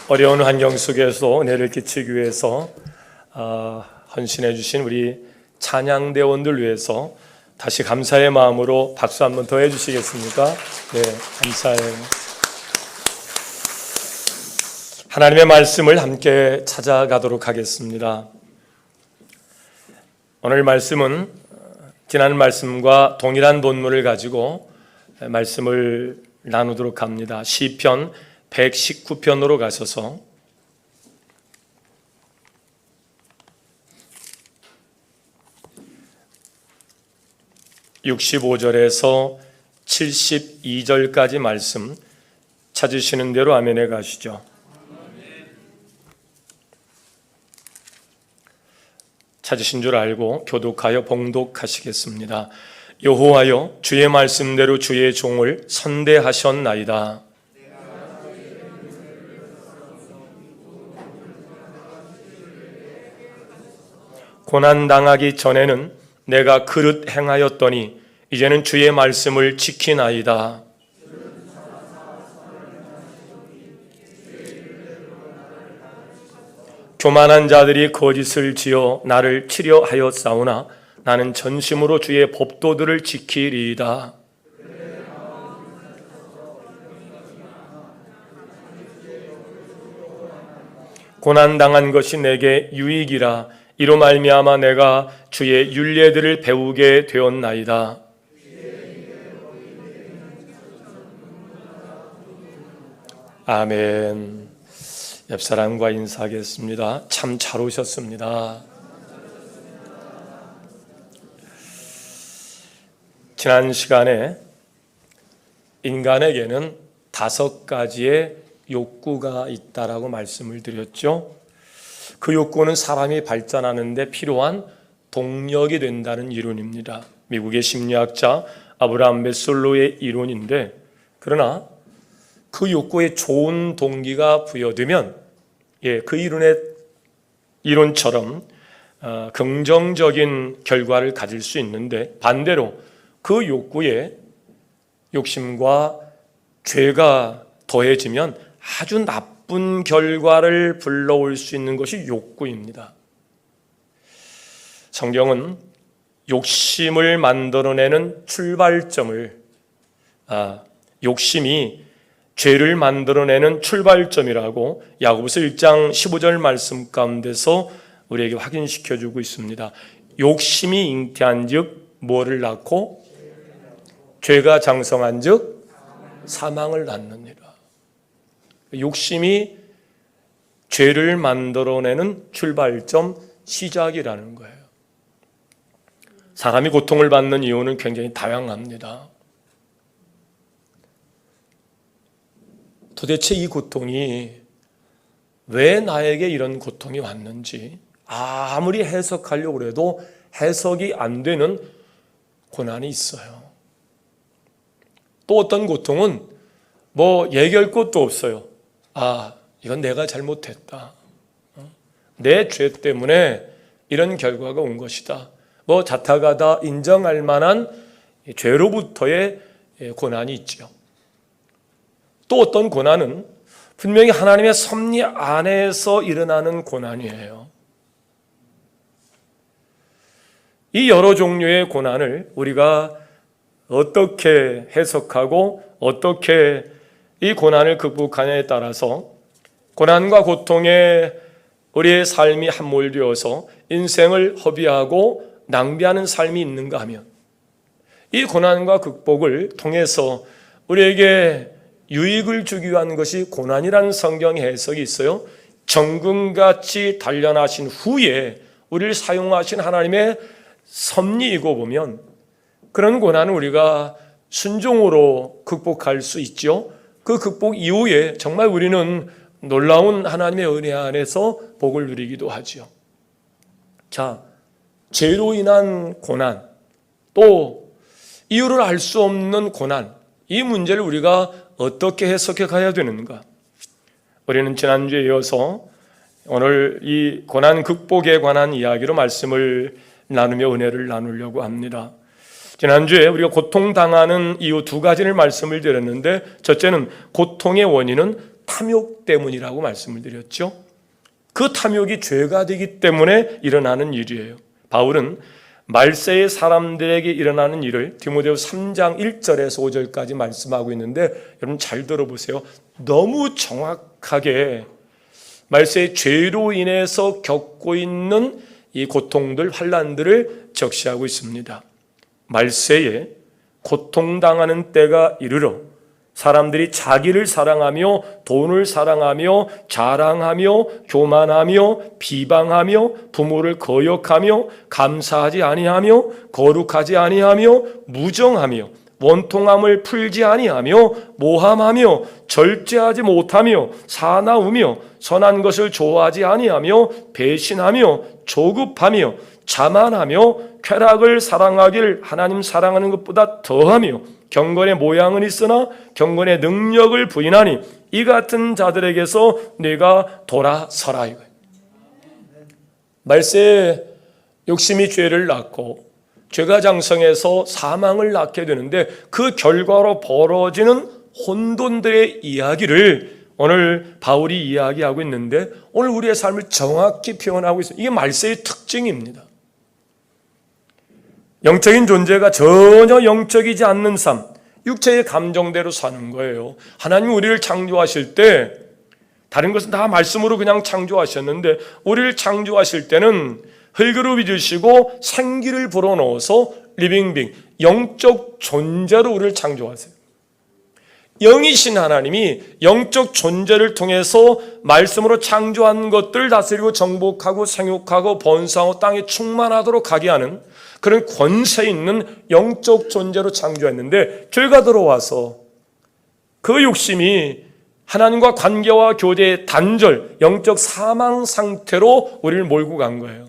어려운 환경 속에서 은혜를 끼치기 위해서 헌신해 주신 우리 찬양대원들 위해서 다시 감사의 마음으로 박수 한번 더 해주시겠습니까? 네, 감사해요. 하나님의 말씀을 함께 찾아가도록 하겠습니다. 오늘 말씀은 지난 말씀과 동일한 본문을 가지고 말씀을 나누도록 합니다. 시편 119편으로 가셔서 (65절에서) 72절까지 말씀 찾으시는 대로 아멘해 가시죠. 찾으신 줄 알고 교독하여 봉독하시겠습니다. 여호와여, 주의 말씀대로 주의 종을 선대하셨나이다. 고난당하기 전에는 내가 그릇 행하였더니 이제는 주의 말씀을 지키나이다. 교만한 자들이 거짓을 지어 나를 치려 하였사오나 나는 전심으로 주의 법도들을 지키리이다. 고난당한 것이 내게 유익이라. 이로 말미암아 내가 주의 율례들을 배우게 되었나이다. 아멘. 옆사람과 인사하겠습니다. 참 잘 오셨습니다. 지난 시간에 인간에게는 5가지의 욕구가 있다라고 말씀을 드렸죠. 그 욕구는 사람이 발전하는데 필요한 동력이 된다는 이론입니다. 미국의 심리학자 아브라함 매슬로우의 이론인데, 그러나 그 욕구에 좋은 동기가 부여되면 그 이론처럼 긍정적인 결과를 가질 수 있는데, 반대로 그 욕구에 욕심과 죄가 더해지면 아주 나쁜 결과를 불러올 수 있는 것이 욕구입니다. 성경은 욕심을 만들어내는 출발점을, 욕심이 죄를 만들어내는 출발점이라고 야고보서 1장 15절 말씀 가운데서 우리에게 확인시켜주고 있습니다. 욕심이 잉태한 즉 뭐를 낳고? 죄가 장성한 즉 사망을 낳느니라. 욕심이 죄를 만들어내는 출발점, 시작이라는 거예요. 사람이 고통을 받는 이유는 굉장히 다양합니다. 도대체 이 고통이 왜 나에게 이런 고통이 왔는지 아무리 해석하려고 해도 해석이 안 되는 고난이 있어요. 또 어떤 고통은 얘기할 것도 없어요. 이건 내가 잘못했다. 내 죄 때문에 이런 결과가 온 것이다. 자타가다 인정할 만한 죄로부터의 고난이 있죠. 또 어떤 고난은 분명히 하나님의 섭리 안에서 일어나는 고난이에요. 이 여러 종류의 고난을 우리가 어떻게 해석하고 어떻게 이 고난을 극복하냐에 따라서 고난과 고통에 우리의 삶이 함몰되어서 인생을 허비하고 낭비하는 삶이 있는가 하면, 이 고난과 극복을 통해서 우리에게 유익을 주기 위한 것이 고난이라는 성경 해석이 있어요. 정금같이 단련하신 후에 우리를 사용하신 하나님의 섭리이고 보면 그런 고난을 우리가 순종으로 극복할 수 있죠. 그 극복 이후에 정말 우리는 놀라운 하나님의 은혜 안에서 복을 누리기도 하죠. 죄로 인한 고난, 또 이유를 알 수 없는 고난, 이 문제를 우리가 어떻게 해석해 가야 되는가? 우리는 지난주에 이어서 오늘 이 고난 극복에 관한 이야기로 말씀을 나누며 은혜를 나누려고 합니다. 지난주에 우리가 고통당하는 이유 2가지를 말씀을 드렸는데, 첫째는 고통의 원인은 탐욕 때문이라고 말씀을 드렸죠. 그 탐욕이 죄가 되기 때문에 일어나는 일이에요. 바울은 말세의 사람들에게 일어나는 일을 디모데후서 3장 1절에서 5절까지 말씀하고 있는데 여러분 잘 들어보세요. 너무 정확하게 말세의 죄로 인해서 겪고 있는 이 고통들, 환난들을 적시하고 있습니다. 말세에 고통당하는 때가 이르러 사람들이 자기를 사랑하며 돈을 사랑하며 자랑하며 교만하며 비방하며 부모를 거역하며 감사하지 아니하며 거룩하지 아니하며 무정하며 원통함을 풀지 아니하며 모함하며 절제하지 못하며 사나우며 선한 것을 좋아하지 아니하며 배신하며 조급하며 자만하며 쾌락을 사랑하길 하나님 사랑하는 것보다 더하며 경건의 모양은 있으나 경건의 능력을 부인하니 이 같은 자들에게서 네가 돌아서라 이거예요. 말세에 욕심이 죄를 낳고 죄가 장성해서 사망을 낳게 되는데 그 결과로 벌어지는 혼돈들의 이야기를 오늘 바울이 이야기하고 있는데 오늘 우리의 삶을 정확히 표현하고 있어요. 이게 말세의 특징입니다. 영적인 존재가 전혀 영적이지 않는 삶, 육체의 감정대로 사는 거예요. 하나님 우리를 창조하실 때 다른 것은 다 말씀으로 그냥 창조하셨는데 우리를 창조하실 때는 흙으로 빚으시고 생기를 불어넣어서 리빙빙, 영적 존재로 우리를 창조하세요. 영이신 하나님이 영적 존재를 통해서 말씀으로 창조한 것들을 다스리고 정복하고 생육하고 번성하고 땅에 충만하도록 하게 하는 그런 권세 있는 영적 존재로 창조했는데 죄가 들어와서 그 욕심이 하나님과 관계와 교제의 단절, 영적 사망 상태로 우리를 몰고 간 거예요.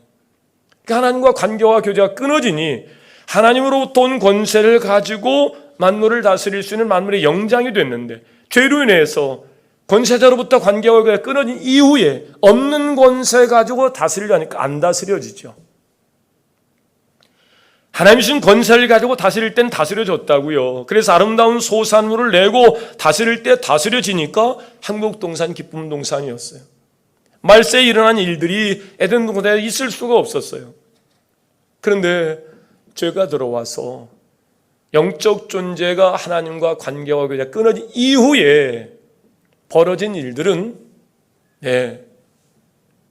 그러니까 하나님과 관계와 교제가 끊어지니 하나님으로부터 온 권세를 가지고 만물을 다스릴 수 있는 만물의 영장이 됐는데 죄로 인해서 권세자로부터 관계와 교제가 끊어진 이후에 없는 권세 가지고 다스리려니까 안 다스려지죠. 하나님 주신 권세를 가지고 다스릴 땐 다스려졌다고요. 그래서 아름다운 소산물을 내고 다스릴 때 다스려지니까 한국동산 기쁨동산이었어요. 말세에 일어난 일들이 에덴 동산에 있을 수가 없었어요. 그런데 죄가 들어와서 영적 존재가 하나님과 관계와 교제가 끊어진 이후에 벌어진 일들은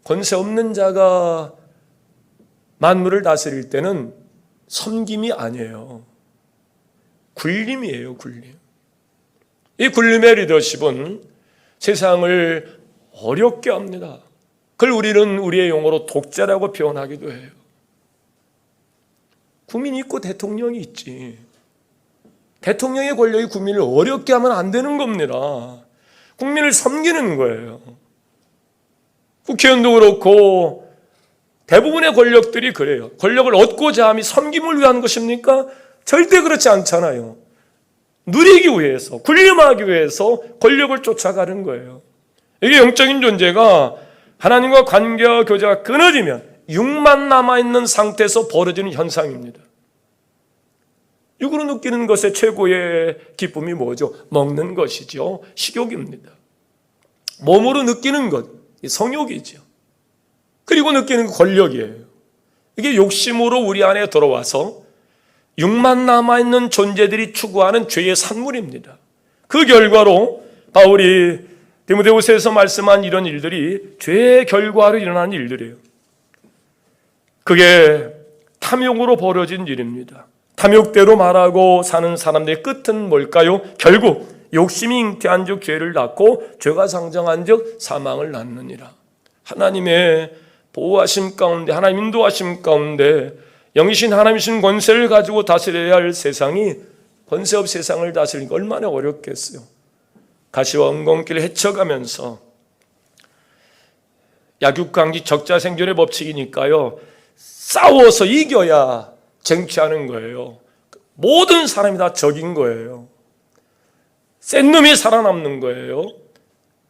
권세 없는 자가 만물을 다스릴 때는 섬김이 아니에요. 굴림이에요, 굴림. 이 굴림의 리더십은 세상을 어렵게 합니다. 그걸 우리는 우리의 용어로 독재라고 표현하기도 해요. 국민이 있고 대통령이 있지. 대통령의 권력이 국민을 어렵게 하면 안 되는 겁니다. 국민을 섬기는 거예요. 국회의원도 그렇고 대부분의 권력들이 그래요. 권력을 얻고자 함이 섬김을 위한 것입니까? 절대 그렇지 않잖아요. 누리기 위해서, 군림하기 위해서 권력을 쫓아가는 거예요. 이게 영적인 존재가 하나님과 관계와 교제가 끊어지면 육만 남아있는 상태에서 벌어지는 현상입니다. 육으로 느끼는 것의 최고의 기쁨이 뭐죠? 먹는 것이죠. 식욕입니다. 몸으로 느끼는 것, 성욕이죠. 그리고 느끼는 권력이에요. 이게 욕심으로 우리 안에 들어와서 육만 남아있는 존재들이 추구하는 죄의 산물입니다. 그 결과로 바울이 디모데후서에서 말씀한 이런 일들이 죄의 결과로 일어나는 일들이에요. 그게 탐욕으로 벌어진 일입니다. 탐욕대로 말하고 사는 사람들의 끝은 뭘까요? 결국 욕심이 잉태한 즉 죄를 낳고 죄가 상정한 즉 사망을 낳느니라. 하나님의 보호하심 가운데, 하나님 인도하심 가운데 영이신 하나님이신 권세를 가지고 다스려야 할 세상이 권세 없이 세상을 다스리니까 얼마나 어렵겠어요. 가시와 엉겅퀴를 헤쳐가면서 약육강지 적자생존의 법칙이니까요. 싸워서 이겨야 쟁취하는 거예요. 모든 사람이 다 적인 거예요. 센 놈이 살아남는 거예요.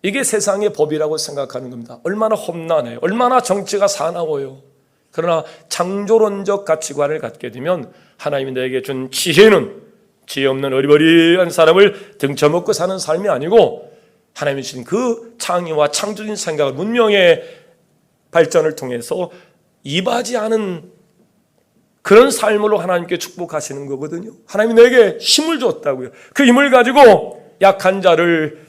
이게 세상의 법이라고 생각하는 겁니다. 얼마나 험난해요. 얼마나 정치가 사나워요. 그러나 창조론적 가치관을 갖게 되면 하나님이 내게 준 지혜는 지혜 없는 어리버리한 사람을 등쳐먹고 사는 삶이 아니고 하나님이 주신 그 창의와 창조적인 생각을 문명의 발전을 통해서 이바지 않은 그런 삶으로 하나님께 축복하시는 거거든요. 하나님이 내게 힘을 줬다고요. 그 힘을 가지고 약한 자를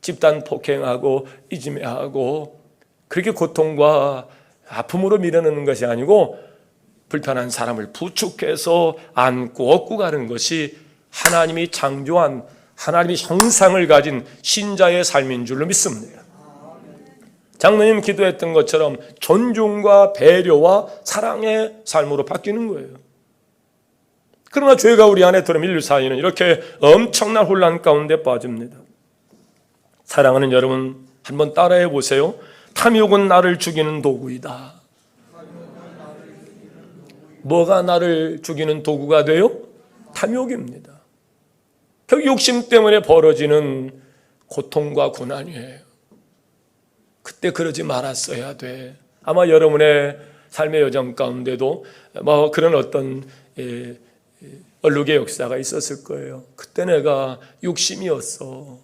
집단 폭행하고 이지매하고 그렇게 고통과 아픔으로 밀어넣는 것이 아니고 불편한 사람을 부축해서 안고 업고 가는 것이 하나님이 창조한 하나님의 형상을 가진 신자의 삶인 줄로 믿습니다. 장로님 기도했던 것처럼 존중과 배려와 사랑의 삶으로 바뀌는 거예요. 그러나 죄가 우리 안에 들어오면 인류 사이는 이렇게 엄청난 혼란 가운데 빠집니다. 사랑하는 여러분, 한번 따라해 보세요. 탐욕은 나를 죽이는 도구이다. 뭐가 나를 죽이는 도구가 돼요? 탐욕입니다. 결국 욕심 때문에 벌어지는 고통과 고난이에요. 그때 그러지 말았어야 돼. 아마 여러분의 삶의 여정 가운데도 뭐 그런 어떤 얼룩의 역사가 있었을 거예요. 그때 내가 욕심이었어.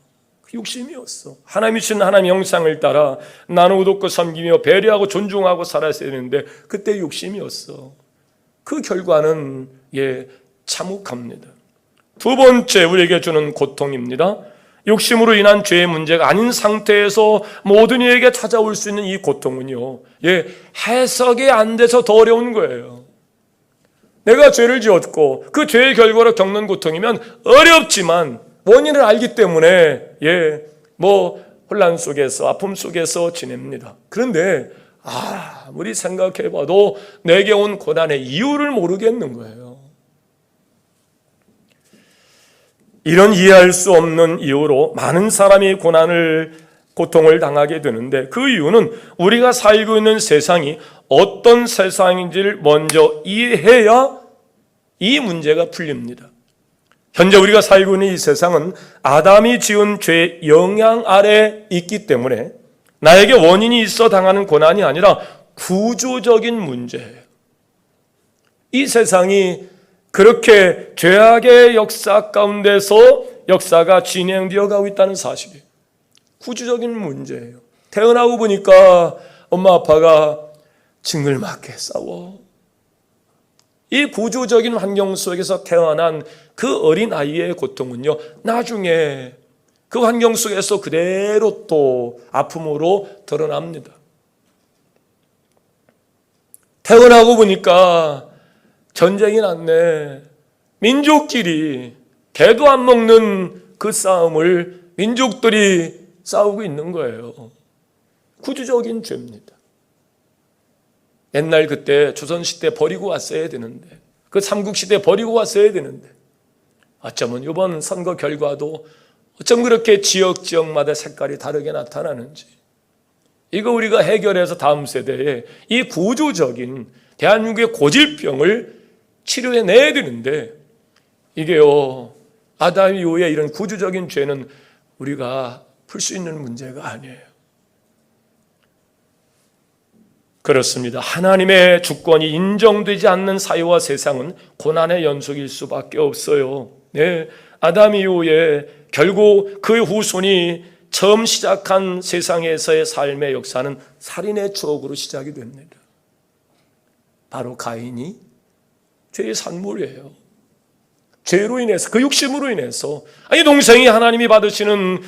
하나님이 주신 하나님의 형상을 따라 나누고 돕고 섬기며 배려하고 존중하고 살았어야 되는데 그때 욕심이었어. 그 결과는 참혹합니다. 두 번째 우리에게 주는 고통입니다. 욕심으로 인한 죄의 문제가 아닌 상태에서 모든 이에게 찾아올 수 있는 이 고통은요, 해석이 안 돼서 더 어려운 거예요. 내가 죄를 지었고 그 죄의 결과로 겪는 고통이면 어렵지만 원인을 알기 때문에 혼란 속에서 아픔 속에서 지냅니다. 그런데 아무리 생각해봐도 내게 온 고난의 이유를 모르겠는 거예요. 이런 이해할 수 없는 이유로 많은 사람이 고통을 당하게 되는데 그 이유는 우리가 살고 있는 세상이 어떤 세상인지를 먼저 이해해야 이 문제가 풀립니다. 현재 우리가 살고 있는 이 세상은 아담이 지은 죄의 영향 아래 있기 때문에 나에게 원인이 있어 당하는 고난이 아니라 구조적인 문제예요. 이 세상이 그렇게 죄악의 역사 가운데서 역사가 진행되어 가고 있다는 사실이에요. 구조적인 문제예요. 태어나고 보니까 엄마 아빠가 징글맞게 싸워. 이 구조적인 환경 속에서 태어난 그 어린 아이의 고통은요, 나중에 그 환경 속에서 그대로 또 아픔으로 드러납니다. 태어나고 보니까 전쟁이 났네. 민족끼리 개도 안 먹는 그 싸움을 민족들이 싸우고 있는 거예요. 구조적인 죄입니다. 옛날 그때 조선시대 버리고 왔어야 되는데, 그 삼국시대 버리고 왔어야 되는데, 어쩌면 이번 선거 결과도 어쩜 그렇게 지역마다 색깔이 다르게 나타나는지, 이거 우리가 해결해서 다음 세대에 이 구조적인 대한민국의 고질병을 치료해내야 되는데, 이게요, 아담 이후에 이런 구조적인 죄는 우리가 풀 수 있는 문제가 아니에요. 그렇습니다. 하나님의 주권이 인정되지 않는 사회와 세상은 고난의 연속일 수밖에 없어요. 아담 이후에 결국 그 후손이 처음 시작한 세상에서의 삶의 역사는 살인의 추억으로 시작이 됩니다. 바로 가인이 죄의 산물이에요. 죄로 인해서, 그 욕심으로 인해서, 동생이 하나님이 받으시는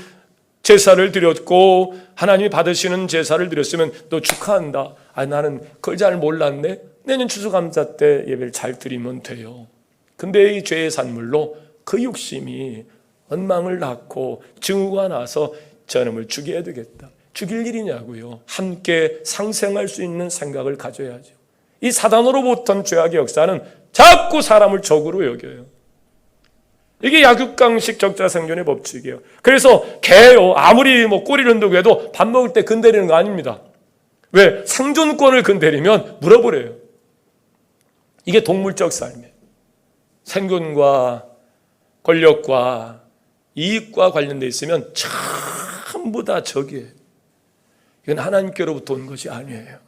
제사를 드렸고 하나님이 받으시는 제사를 드렸으면 너 축하한다. 나는 그걸 잘 몰랐네. 내년 추수감사 때 예배를 잘 드리면 돼요. 근데 이 죄의 산물로 그 욕심이 원망을 낳고 증오가 나서 저놈을 죽여야 되겠다. 죽일 일이냐고요. 함께 상생할 수 있는 생각을 가져야죠. 이 사단으로부터 죄악의 역사는 자꾸 사람을 적으로 여겨요. 이게 약육강식 적자생존의 법칙이에요. 그래서 개요, 아무리 꼬리를 흔들고 해도 밥 먹을 때 건드리는 거 아닙니다. 왜? 생존권을 건드리면 물어버려요. 이게 동물적 삶이에요. 생존과 권력과 이익과 관련되어 있으면 전부 다 적이에요. 이건 하나님께로부터 온 것이 아니에요.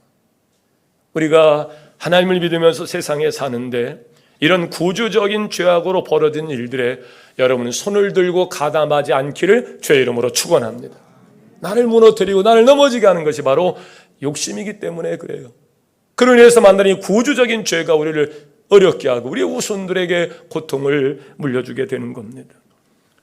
우리가 하나님을 믿으면서 세상에 사는데 이런 구조적인 죄악으로 벌어진 일들에 여러분은 손을 들고 가담하지 않기를 주의 이름으로 축원합니다. 나를 무너뜨리고 나를 넘어지게 하는 것이 바로 욕심이기 때문에 그래요. 그로 인해서 만나는 이 구주적인 죄가 우리를 어렵게 하고 우리의 후손들에게 고통을 물려주게 되는 겁니다.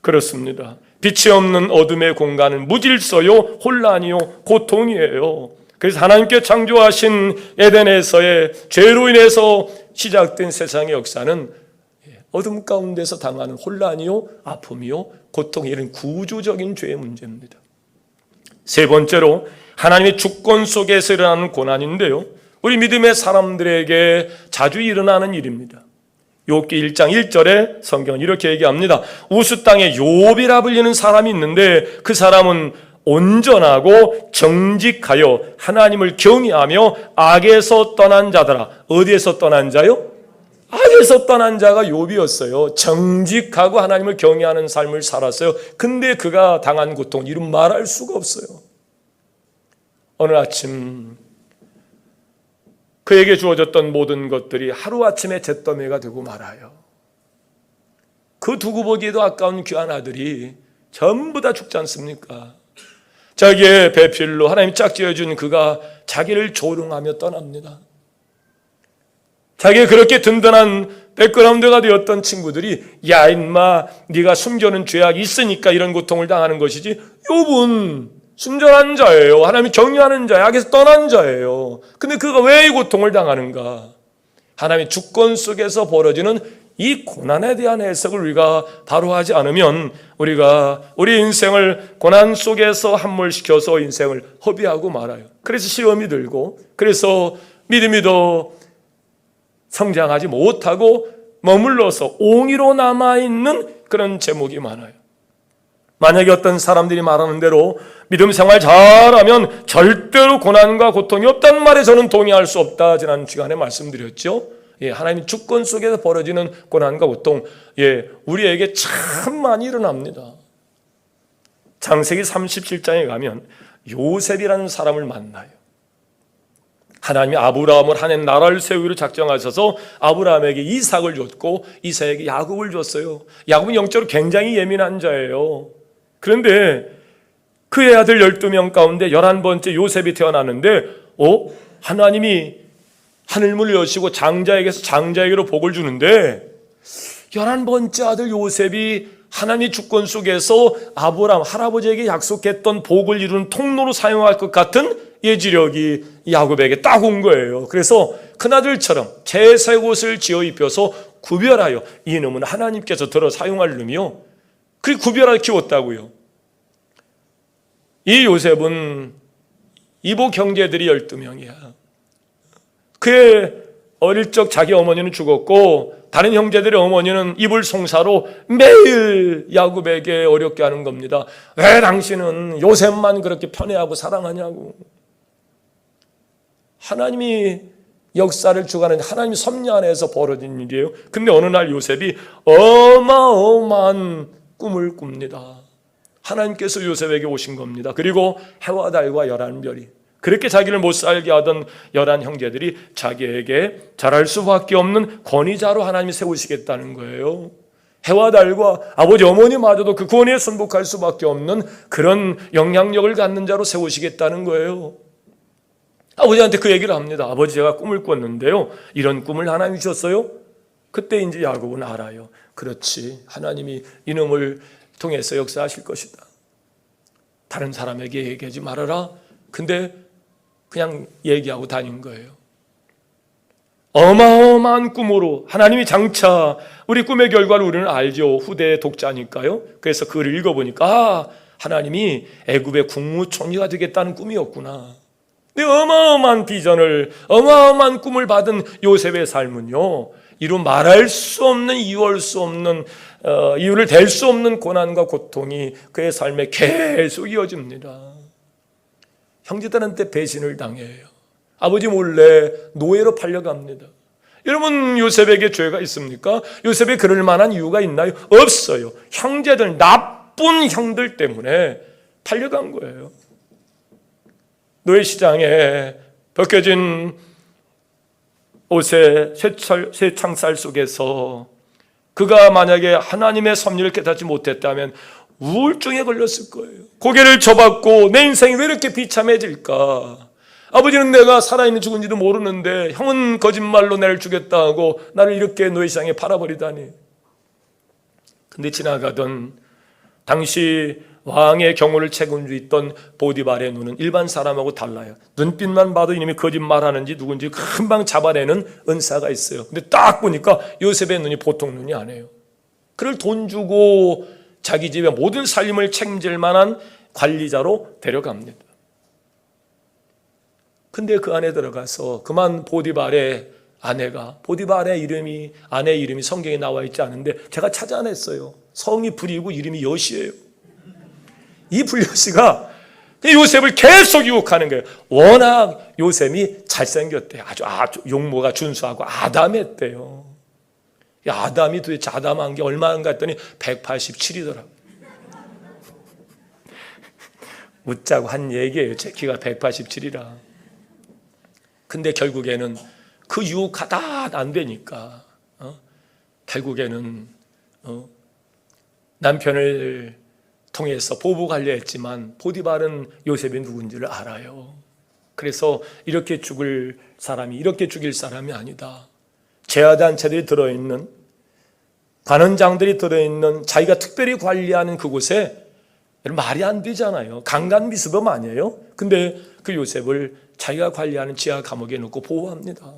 그렇습니다. 빛이 없는 어둠의 공간은 무질서요, 혼란이요, 고통이에요. 그래서 하나님께 창조하신 에덴에서의 죄로 인해서 시작된 세상의 역사는 어둠 가운데서 당하는 혼란이요, 아픔이요, 고통, 이런 구조적인 죄의 문제입니다. 세 번째로 하나님의 주권 속에서 일어나는 고난인데요, 우리 믿음의 사람들에게 자주 일어나는 일입니다. 욥기 1장 1절에 성경은 이렇게 얘기합니다. 우스 땅에 욥이라 불리는 사람이 있는데 그 사람은 온전하고 정직하여 하나님을 경외하며 악에서 떠난 자더라. 어디에서 떠난 자요? 악에서 떠난 자가 욥이었어요. 정직하고 하나님을 경외하는 삶을 살았어요. 근데 그가 당한 고통, 이름 말할 수가 없어요. 어느 아침 그에게 주어졌던 모든 것들이 하루아침에 잿더미가 되고 말아요. 그 두고 보기에도 아까운 귀한 아들이 전부 다 죽지 않습니까? 자기의 배필로 하나님 짝지어준 그가 자기를 조롱하며 떠납니다. 자기의 그렇게 든든한 백그라운드가 되었던 친구들이 야 인마 네가 숨겨놓은 죄악이 있으니까 이런 고통을 당하는 것이지, 욥은 순전한 자예요. 하나님이 경외하는 자예요. 악에서 떠난 자예요. 근데 그가 왜 이 고통을 당하는가? 하나님의 주권 속에서 벌어지는 이 고난에 대한 해석을 우리가 바로 하지 않으면 우리가 우리 인생을 고난 속에서 함몰시켜서 인생을 허비하고 말아요. 그래서 시험이 들고, 그래서 믿음이 더 성장하지 못하고 머물러서 옹이로 남아있는 그런 제목이 많아요. 만약에 어떤 사람들이 말하는 대로 믿음 생활 잘하면 절대로 고난과 고통이 없다는 말에 저는 동의할 수 없다. 지난 시간에 말씀드렸죠. 하나님 주권 속에서 벌어지는 고난과 고통, 우리에게 참 많이 일어납니다. 창세기 37장에 가면 요셉이라는 사람을 만나요. 하나님이 아브라함을 하나님 나라를 세우기로 작정하셔서 아브라함에게 이삭을 줬고 이삭에게 야곱을 줬어요. 야곱은 영적으로 굉장히 예민한 자예요. 그런데 그의 아들 12명 가운데 11번째 요셉이 태어났는데 하나님이 하늘문을 여시고 장자에게서 장자에게로 복을 주는데 11번째 아들 요셉이 하나님의 주권 속에서 아브라함 할아버지에게 약속했던 복을 이루는 통로로 사용할 것 같은 예지력이 야곱에게 딱 온 거예요. 그래서 큰아들처럼 제색 옷을 지어 입혀서 구별하여 이놈은 하나님께서 들어 사용할 놈이요, 그렇게 구별하여 키웠다고요. 이 요셉은 이복 형제들이 12명이야. 그의 어릴 적 자기 어머니는 죽었고 다른 형제들의 어머니는 이불 송사로 매일 야곱에게 어렵게 하는 겁니다. 왜 당신은 요셉만 그렇게 편애하고 사랑하냐고. 하나님이 역사를 주관하는 하나님 섭리 안에서 벌어진 일이에요. 근데 어느 날 요셉이 어마어마한 꿈을 꿉니다. 하나님께서 요셉에게 오신 겁니다. 그리고 해와 달과 11별이, 그렇게 자기를 못 살게 하던 11 형제들이 자기에게 잘할 수밖에 없는 권위자로 하나님이 세우시겠다는 거예요. 해와 달과 아버지 어머니마저도 그 권위에 순복할 수밖에 없는 그런 영향력을 갖는 자로 세우시겠다는 거예요. 아버지한테 그 얘기를 합니다. 아버지, 제가 꿈을 꿨는데요, 이런 꿈을 하나님이 주셨어요? 그때 이제 야곱은 알아요. 그렇지, 하나님이 이놈을 통해서 역사하실 것이다. 다른 사람에게 얘기하지 말아라. 근데 그냥 얘기하고 다닌 거예요. 어마어마한 꿈으로 하나님이 장차 우리 꿈의 결과를 우리는 알죠. 후대의 독자니까요. 그래서 그걸 읽어보니까 하나님이 애굽의 국무총리가 되겠다는 꿈이었구나. 근데 어마어마한 비전을, 어마어마한 꿈을 받은 요셉의 삶은요, 이루 말할 수 없는, 이유할 수 없는, 이유를 댈 수 없는 고난과 고통이 그의 삶에 계속 이어집니다. 형제들한테 배신을 당해요. 아버지 몰래 노예로 팔려갑니다. 여러분, 요셉에게 죄가 있습니까? 요셉이 그럴 만한 이유가 있나요? 없어요. 형제들, 나쁜 형들 때문에 팔려간 거예요. 노예시장에 벗겨진 옷의 새 창살 속에서 그가 만약에 하나님의 섭리를 깨닫지 못했다면 우울증에 걸렸을 거예요. 고개를 쳐박고 내 인생이 왜 이렇게 비참해질까? 아버지는 내가 살아있는 죽은지도 모르는데 형은 거짓말로 나를 죽였다 하고 나를 이렇게 노예시장에 팔아버리다니. 근데 지나가던 당시 왕의 경호를 책임지고 있던 보디발의 눈은 일반 사람하고 달라요. 눈빛만 봐도 이놈이 거짓말하는지 누군지 금방 잡아내는 은사가 있어요. 근데 딱 보니까 요셉의 눈이 보통 눈이 아니에요. 그를 돈 주고 자기 집의 모든 살림을 책임질 만한 관리자로 데려갑니다. 근데 그 안에 들어가서 그만 보디발의 아내가, 보디발의 이름이, 아내 이름이 성경에 나와 있지 않은데 제가 찾아냈어요. 성이 불이고 이름이 여시예요. 이 불여시가 요셉을 계속 유혹하는 거예요. 워낙 요셉이 잘생겼대요. 아주 용모가 준수하고 아담했대요. 아담이 도대체 아담한 게 얼마인가 했더니 187이더라고요. 웃자고 한 얘기예요. 제 키가 187이라. 근데 결국에는 그 유혹하다 안 되니까 결국에는 남편을 통해서 보복하려 했지만 보디발은 요셉이 누군지를 알아요. 그래서 이렇게 죽일 사람이 아니다. 제야단체들이 들어있는, 관원장들이 들어있는, 자기가 특별히 관리하는 그곳에 말이 안 되잖아요. 강간미수범 아니에요? 근데 그 요셉을 자기가 관리하는 지하 감옥에 넣고 보호합니다.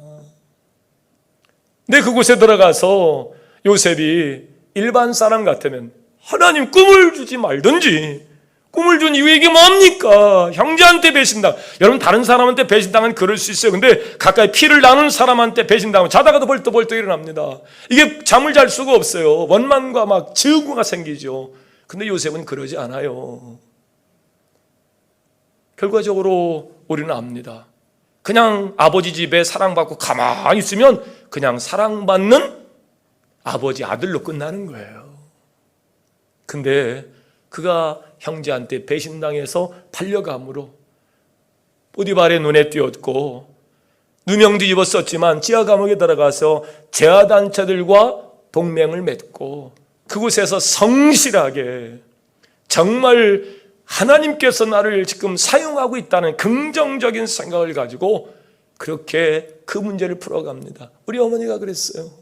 근데 그곳에 들어가서 요셉이 일반 사람 같으면 하나님 꿈을 주지 말든지, 꿈을 준 이유 이게 뭡니까? 형제한테 배신당. 여러분 다른 사람한테 배신당은 그럴 수 있어요. 근데 가까이 피를 나누는 사람한테 배신당하면 자다가도 벌떡벌떡 일어납니다. 이게 잠을 잘 수가 없어요. 원망과 막 증오가 생기죠. 근데 요셉은 그러지 않아요. 결과적으로 우리는 압니다. 그냥 아버지 집에 사랑받고 가만히 있으면 그냥 사랑받는 아버지 아들로 끝나는 거예요. 근데 그가 형제한테 배신당해서 팔려감으로 보디발의 눈에 띄었고 누명도 입었었지만 지하 감옥에 들어가서 제야단체들과 동맹을 맺고 그곳에서 성실하게 정말 하나님께서 나를 지금 사용하고 있다는 긍정적인 생각을 가지고 그렇게 그 문제를 풀어갑니다. 우리 어머니가 그랬어요.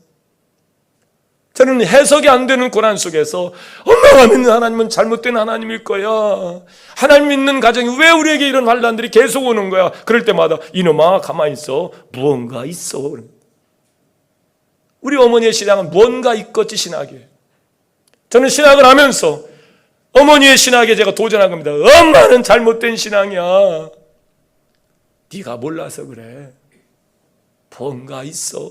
저는 해석이 안 되는 고난 속에서 엄마가 믿는 하나님은 잘못된 하나님일 거야. 하나님 믿는 가정이 왜 우리에게 이런 환난들이 계속 오는 거야. 그럴 때마다 이놈아 가만히 있어. 무언가 있어. 우리 어머니의 신앙은 무언가 있겠지 신학이에요. 저는 신학을 하면서 어머니의 신학에 제가 도전한 겁니다. 엄마는 잘못된 신앙이야. 네가 몰라서 그래. 뭔가 있어.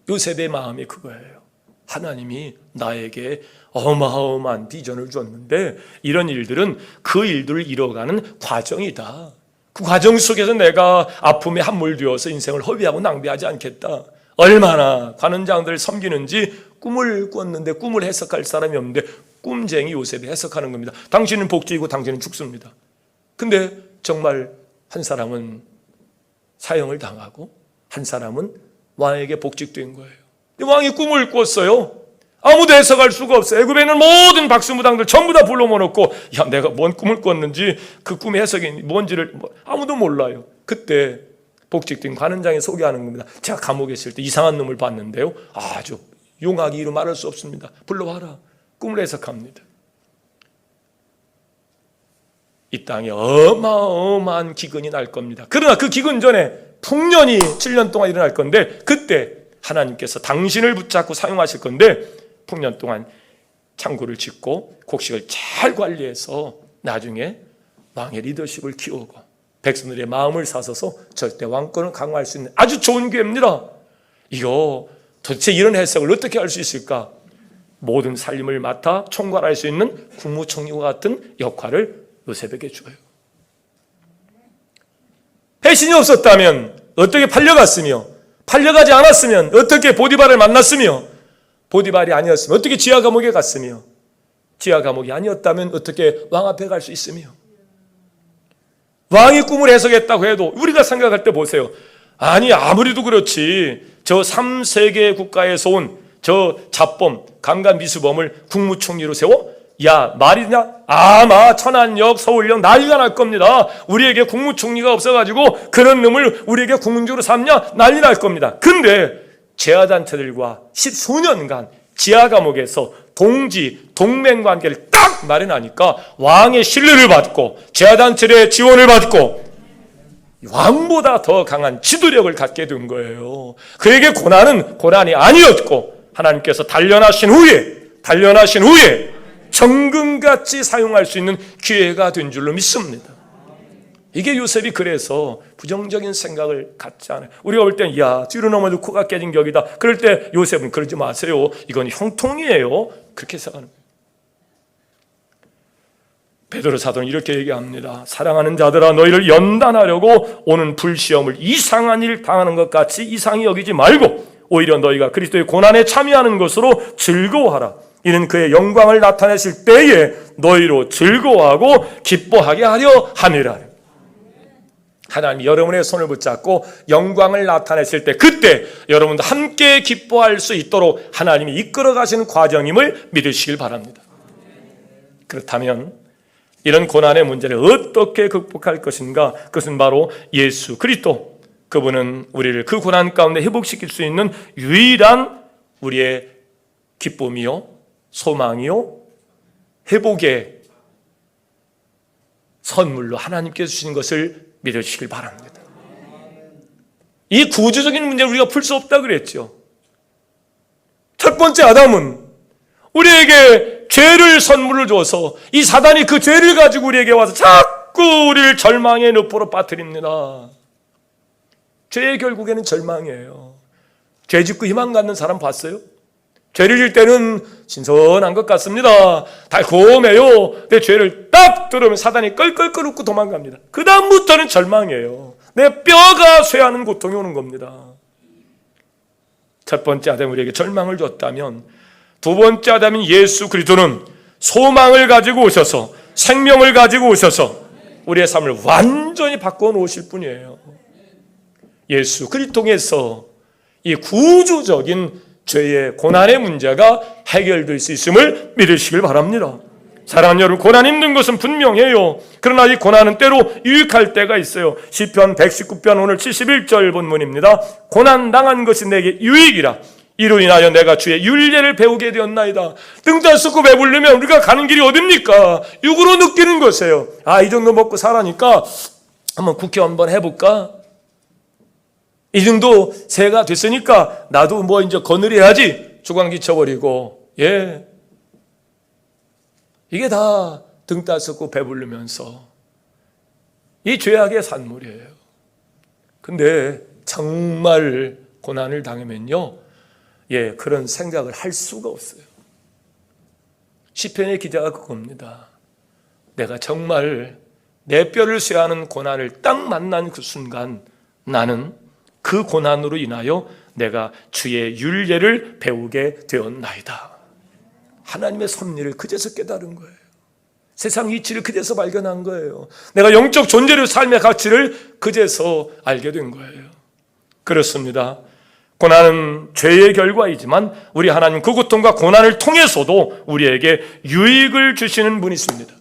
요셉의 마음이 그거예요. 하나님이 나에게 어마어마한 비전을 줬는데 이런 일들은 그 일들을 이뤄가는 과정이다. 그 과정 속에서 내가 아픔에 함몰되어서 인생을 허비하고 낭비하지 않겠다. 얼마나 관원장들을 섬기는지 꿈을 꿨는데 꿈을 해석할 사람이 없는데 꿈쟁이 요셉이 해석하는 겁니다. 당신은 복지이고 당신은 죽습니다. 근데 정말 한 사람은 사형을 당하고 한 사람은 왕에게 복직된 거예요. 왕이 꿈을 꿨어요. 아무도 해석할 수가 없어요. 애굽에 있는 모든 박수무당들 전부 다 불러 모아놓고 야 내가 뭔 꿈을 꿨는지 그 꿈의 해석이 뭔지를 아무도 몰라요. 그때 복직된 관원장이 소개하는 겁니다. 제가 감옥에 있을 때 이상한 놈을 봤는데요. 아주 용하기 이루 말할 수 없습니다. 불러와라. 꿈을 해석합니다. 이 땅에 어마어마한 기근이 날 겁니다. 그러나 그 기근 전에 풍년이 7년 동안 일어날 건데 그때 하나님께서 당신을 붙잡고 사용하실 건데 풍년 동안 창고를 짓고 곡식을 잘 관리해서 나중에 왕의 리더십을 키우고 백성들의 마음을 사서서 절대 왕권을 강화할 수 있는 아주 좋은 기회입니다. 이거 도대체 이런 해석을 어떻게 할 수 있을까? 모든 살림을 맡아 총괄할 수 있는 국무총리와 같은 역할을 요셉에게 줘요. 배신이 없었다면 어떻게 팔려갔으며 팔려가지 않았으면 어떻게 보디발을 만났으며 보디발이 아니었으면 어떻게 지하 감옥에 갔으며 지하 감옥이 아니었다면 어떻게 왕 앞에 갈 수 있으며 왕이 꿈을 해석했다고 해도 우리가 생각할 때 보세요. 아니 아무리도 그렇지 저 3세계 국가에서 온 저 잡범 강간 미수범을 국무총리로 세워 야, 말이냐? 아마 천안역, 서울역 난리가 날 겁니다. 우리에게 국무총리가 없어가지고 그런 놈을 우리에게 국문적으로 삼냐? 난리 날 겁니다. 근데 지하단체들과 10수년간 지하 감옥에서 동지, 동맹관계를 딱 마련하니까 왕의 신뢰를 받고 지하단체의 지원을 받고 왕보다 더 강한 지도력을 갖게 된 거예요. 그에게 고난은 고난이 아니었고 하나님께서 단련하신 후에 정금같이 사용할 수 있는 기회가 된 줄로 믿습니다. 이게 요셉이 그래서 부정적인 생각을 갖지 않아요. 우리가 볼 땐 야, 뒤로 넘어도 코가 깨진 격이다. 그럴 때 요셉은 그러지 마세요. 이건 형통이에요. 그렇게 생각하는 거예요. 베드로 사도는 이렇게 얘기합니다. 사랑하는 자들아, 너희를 연단하려고 오는 불시험을 이상한 일 당하는 것 같이 이상히 여기지 말고 오히려 너희가 그리스도의 고난에 참여하는 것으로 즐거워하라. 이는 그의 영광을 나타내실 때에 너희로 즐거워하고 기뻐하게 하려 함이라. 하나님이 여러분의 손을 붙잡고 영광을 나타내실 때 그때 여러분도 함께 기뻐할 수 있도록 하나님이 이끌어 가시는 과정임을 믿으시길 바랍니다. 그렇다면 이런 고난의 문제를 어떻게 극복할 것인가? 그것은 바로 예수 그리스도, 그분은 우리를 그 고난 가운데 회복시킬 수 있는 유일한 우리의 기쁨이요, 소망이요, 회복의 선물로 하나님께서 주신 것을 믿으시길 바랍니다. 이 구조적인 문제를 우리가 풀 수 없다 그랬죠. 첫 번째 아담은 우리에게 죄를 선물을 줘서 이 사단이 그 죄를 가지고 우리에게 와서 자꾸 우리를 절망의 늪으로 빠뜨립니다. 죄의 결국에는 절망이에요. 죄 짓고 희망 갖는 사람 봤어요? 죄를 질 때는 신선한 것 같습니다. 달콤해요. 근데 죄를 딱 들으면 사단이 껄껄껄 웃고 도망갑니다. 그 다음부터는 절망이에요. 내 뼈가 쇠하는 고통이 오는 겁니다. 첫 번째 아담이 우리에게 절망을 줬다면 두 번째 아담인 예수 그리스도는 소망을 가지고 오셔서 생명을 가지고 오셔서 우리의 삶을 완전히 바꿔 놓으실 분이에요. 예수 그리스도 통해서 이 구조적인 죄의 고난의 문제가 해결될 수 있음을 믿으시길 바랍니다. 사랑하는 여러분, 고난 힘든 것은 분명해요. 그러나 이 고난은 때로 유익할 때가 있어요. 시편 119편 오늘 71절 본문입니다. 고난 당한 것이 내게 유익이라. 이로 인하여 내가 주의 율례를 배우게 되었나이다. 등 따스고 배부르면 우리가 가는 길이 어딥니까? 육으로 느끼는 것이에요. 아, 이 정도 먹고 살아니까 한번 국회 한번 해볼까? 이 정도 새가 됐으니까 나도 뭐 이제 거느려야지. 주광기 쳐버리고, 예. 이게 다 등 따스고 배부르면서 이 죄악의 산물이에요. 근데 정말 고난을 당하면요, 예, 그런 생각을 할 수가 없어요. 시편의 기자가 그겁니다. 내가 정말 내 뼈를 쇠하는 고난을 딱 만난 그 순간 나는 그 고난으로 인하여 내가 주의 율례를 배우게 되었나이다. 하나님의 섭리를 그제서 깨달은 거예요. 세상 이치를 그제서 발견한 거예요. 내가 영적 존재로 삶의 가치를 그제서 알게 된 거예요. 그렇습니다. 고난은 죄의 결과이지만 우리 하나님 그 고통과 고난을 통해서도 우리에게 유익을 주시는 분이십니다.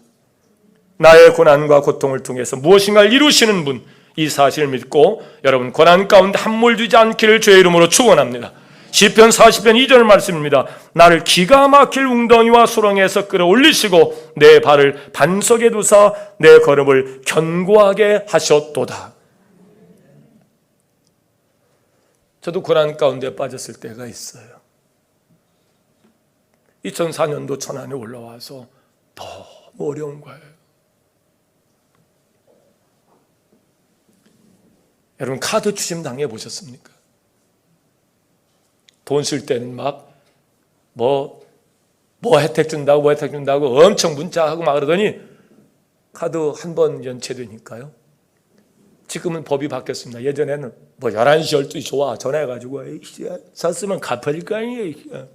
나의 고난과 고통을 통해서 무엇인가를 이루시는 분, 이 사실을 믿고 여러분 고난 가운데 함몰되지 않기를 주의 이름으로 축원합니다. 시편 40편 2절 말씀입니다. 나를 기가 막힐 웅덩이와 수렁에서 끌어올리시고 내 발을 반석에 두사 내 걸음을 견고하게 하셨도다. 저도 고난 가운데 빠졌을 때가 있어요. 2004년도 천안에 올라와서 너무 어려운 거예요. 여러분 카드 추심 당해 보셨습니까? 돈 쓸 때는 막 뭐 혜택 준다고 엄청 문자하고 막 그러더니 카드 한 번 연체되니까요. 지금은 법이 바뀌었습니다. 예전에는 뭐 11시 12시 좋아 전화해가지고 샀으면 갚아질 거 아니에요.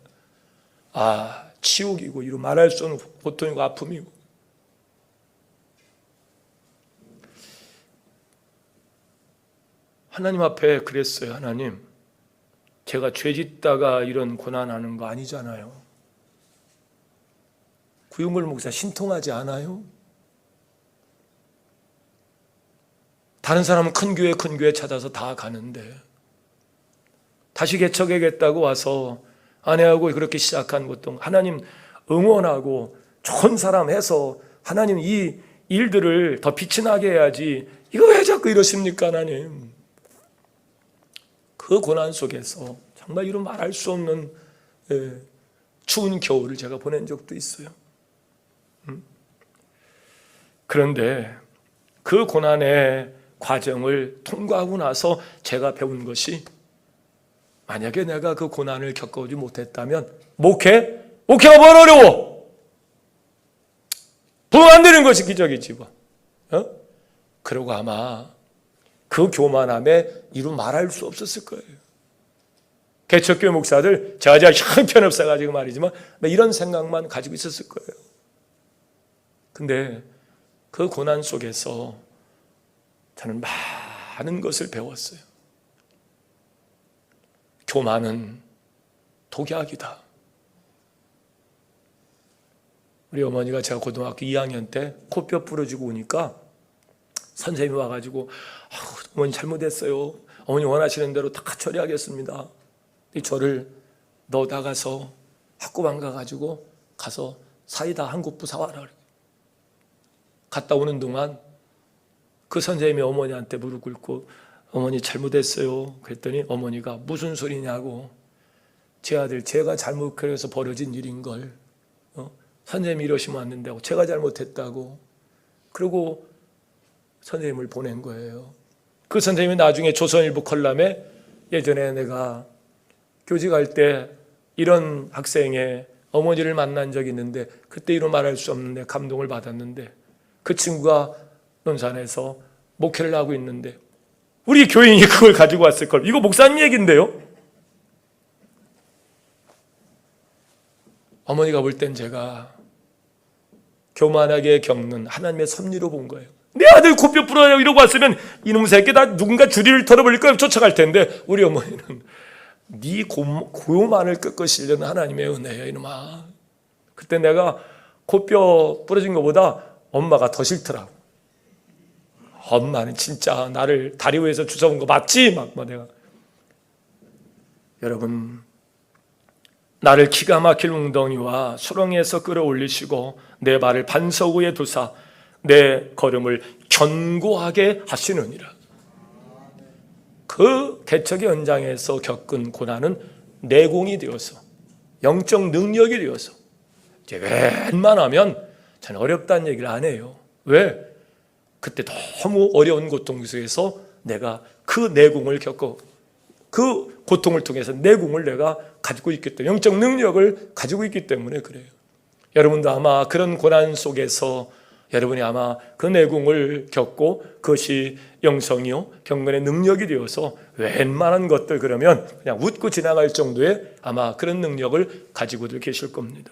아, 치욕이고 이루 말할 수 없는 고통이고 아픔이고. 하나님 앞에 그랬어요. 하나님, 제가 죄 짓다가 이런 고난하는 거 아니잖아요. 구용걸 목사 신통하지 않아요? 다른 사람은 큰 교회 찾아서 다 가는데 다시 개척해야겠다고 와서 아내하고 그렇게 시작한 것도 하나님 응원하고 좋은 사람 해서 하나님 이 일들을 더 빛이 나게 해야지 이거 왜 자꾸 이러십니까 하나님. 그 고난 속에서 정말 이런 말할 수 없는 추운 겨울을 제가 보낸 적도 있어요. 그런데 그 고난의 과정을 통과하고 나서 제가 배운 것이 만약에 내가 그 고난을 겪어오지 못했다면 목회가 뭘 어려워? 부흥 안 되는 것이 기적이지 뭐. 그러고 아마 그 교만함에 이루 말할 수 없었을 거예요. 개척교회 목사들 제가 형편없어가지고 말이지만 이런 생각만 가지고 있었을 거예요. 근데 그 고난 속에서 저는 많은 것을 배웠어요. 교만은 독약이다. 우리 어머니가 제가 고등학교 2학년 때 코뼈 부러지고 오니까 선생님이 와가지고 어머니 잘못했어요. 어머니 원하시는 대로 다 처리하겠습니다. 저를 너 나가서 학교방 가가지고 가서 사이다 한 국부 사와라. 갔다 오는 동안 그 선생님이 어머니한테 무릎 꿇고 어머니 잘못했어요. 그랬더니 어머니가 무슨 소리냐고, 제 아들 제가 잘못해서 벌어진 일인걸 선생님이 이러시면 안 된다고, 제가 잘못했다고. 그리고 선생님을 보낸 거예요. 그 선생님이 나중에 조선일보 컬럼에 예전에 내가 교직 할 때 이런 학생의 어머니를 만난 적이 있는데 그때 이런 말할 수 없는데 감동을 받았는데 그 친구가 논산에서 목회를 하고 있는데 우리 교인이 그걸 가지고 왔을 걸. 이거 목사님 얘기인데요. 어머니가 볼 땐 제가 교만하게 겪는 하나님의 섭리로 본 거예요. 내 아들 코뼈 부러져 이러고 왔으면 이놈 새끼 다 누군가 주리를 털어버릴 거야 쫓아갈 텐데 우리 어머니는 네 고만을 꺾으시려는 하나님의 은혜야 이놈아. 그때 내가 코뼈 부러진 것보다 엄마가 더 싫더라고. 엄마는 진짜 나를 다리 위에서 주워온 거 맞지? 막 내가. 여러분, 나를 기가 막힐 웅덩이와 수렁에서 끌어올리시고 내 발을 반석 위에 두사 내 걸음을 견고하게 하시느니라. 그 개척의 현장에서 겪은 고난은 내공이 되어서 영적 능력이 되어서 이제 웬만하면 저는 어렵다는 얘기를 안 해요. 왜? 그때 너무 어려운 고통 속에서 내가 그 내공을 겪고 그 고통을 통해서 내공을 내가 가지고 있기 때문에 영적 능력을 가지고 있기 때문에 그래요. 여러분도 아마 그런 고난 속에서 여러분이 아마 그 내공을 겪고 그것이 영성이요 경건의 능력이 되어서 웬만한 것들 그러면 그냥 웃고 지나갈 정도의 아마 그런 능력을 가지고도 계실 겁니다.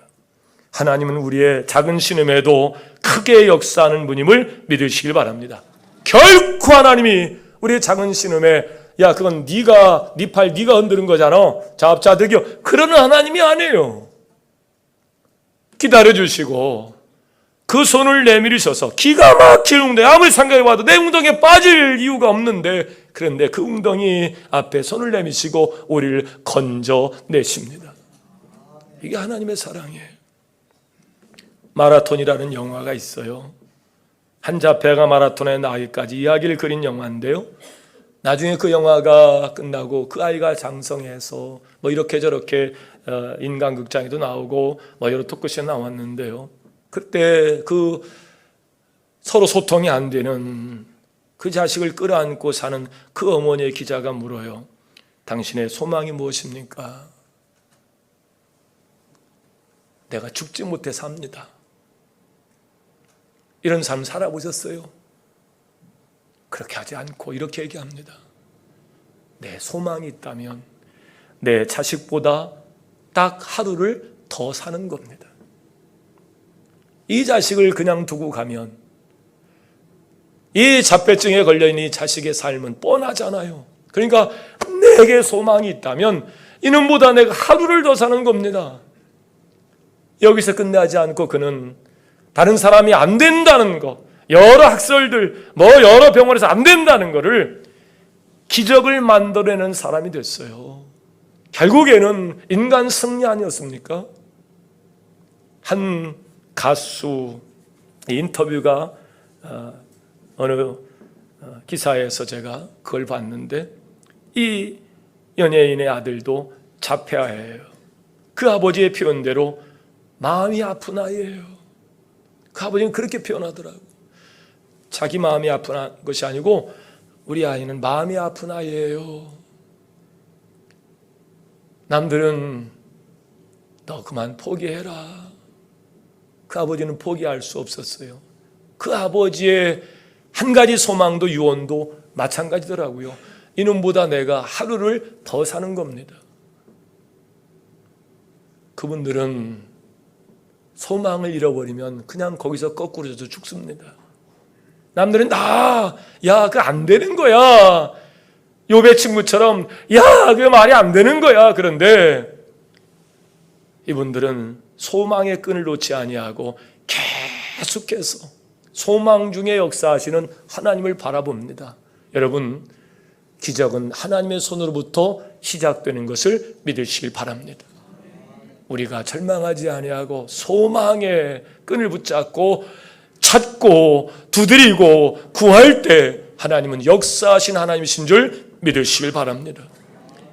하나님은 우리의 작은 신음에도 크게 역사하는 분임을 믿으시길 바랍니다. 결코 하나님이 우리의 작은 신음에 야 그건 네가 네 팔 네가 흔드는 거잖아 자업자득이요 그러는 하나님이 아니에요. 기다려주시고 그 손을 내밀으셔서 기가 막힌 웅덩이 아무리 생각해봐도 내 웅덩이에 빠질 이유가 없는데 그런데 그 웅덩이 앞에 손을 내미시고 우리를 건져내십니다. 이게 하나님의 사랑이에요. 마라톤이라는 영화가 있어요. 한 자폐아가 마라톤에 나기까지 이야기를 그린 영화인데요. 나중에 그 영화가 끝나고 그 아이가 장성해서 뭐 이렇게 저렇게 인간극장에도 나오고 뭐 여러 토크쇼에 나왔는데요. 그때 그 서로 소통이 안 되는 그 자식을 끌어안고 사는 그 어머니의 기자가 물어요. 당신의 소망이 무엇입니까? 내가 죽지 못해 삽니다. 이런 삶 살아보셨어요? 그렇게 하지 않고 이렇게 얘기합니다. 내 소망이 있다면 내 자식보다 딱 하루를 더 사는 겁니다. 이 자식을 그냥 두고 가면 이 자폐증에 걸려있는 이 자식의 삶은 뻔하잖아요. 그러니까 내게 소망이 있다면 이놈보다 내가 하루를 더 사는 겁니다. 여기서 끝나지 않고 그는 다른 사람이 안 된다는 거, 여러 학설들, 여러 병원에서 안 된다는 거를 기적을 만들어내는 사람이 됐어요. 결국에는 인간 승리 아니었습니까? 한 가수 인터뷰가 어느 기사에서 제가 그걸 봤는데, 이 연예인의 아들도 자폐아예요. 그 아버지의 표현대로 마음이 아픈 아이예요. 그 아버지는 그렇게 표현하더라고요. 자기 마음이 아픈 것이 아니고 우리 아이는 마음이 아픈 아이예요. 남들은 너 그만 포기해라. 그 아버지는 포기할 수 없었어요. 그 아버지의 한 가지 소망도 유언도 마찬가지더라고요. 이놈보다 내가 하루를 더 사는 겁니다. 그분들은 소망을 잃어버리면 그냥 거기서 거꾸로 져서 죽습니다. 남들은 그거 안 되는 거야. 욥의 친구처럼 그게 말이 안 되는 거야. 그런데 이분들은 소망의 끈을 놓지 아니하고 계속해서 소망 중에 역사하시는 하나님을 바라봅니다. 여러분, 기적은 하나님의 손으로부터 시작되는 것을 믿으시길 바랍니다. 우리가 절망하지 아니하고 소망의 끈을 붙잡고 찾고 두드리고 구할 때 하나님은 역사하신 하나님이신 줄 믿으시길 바랍니다.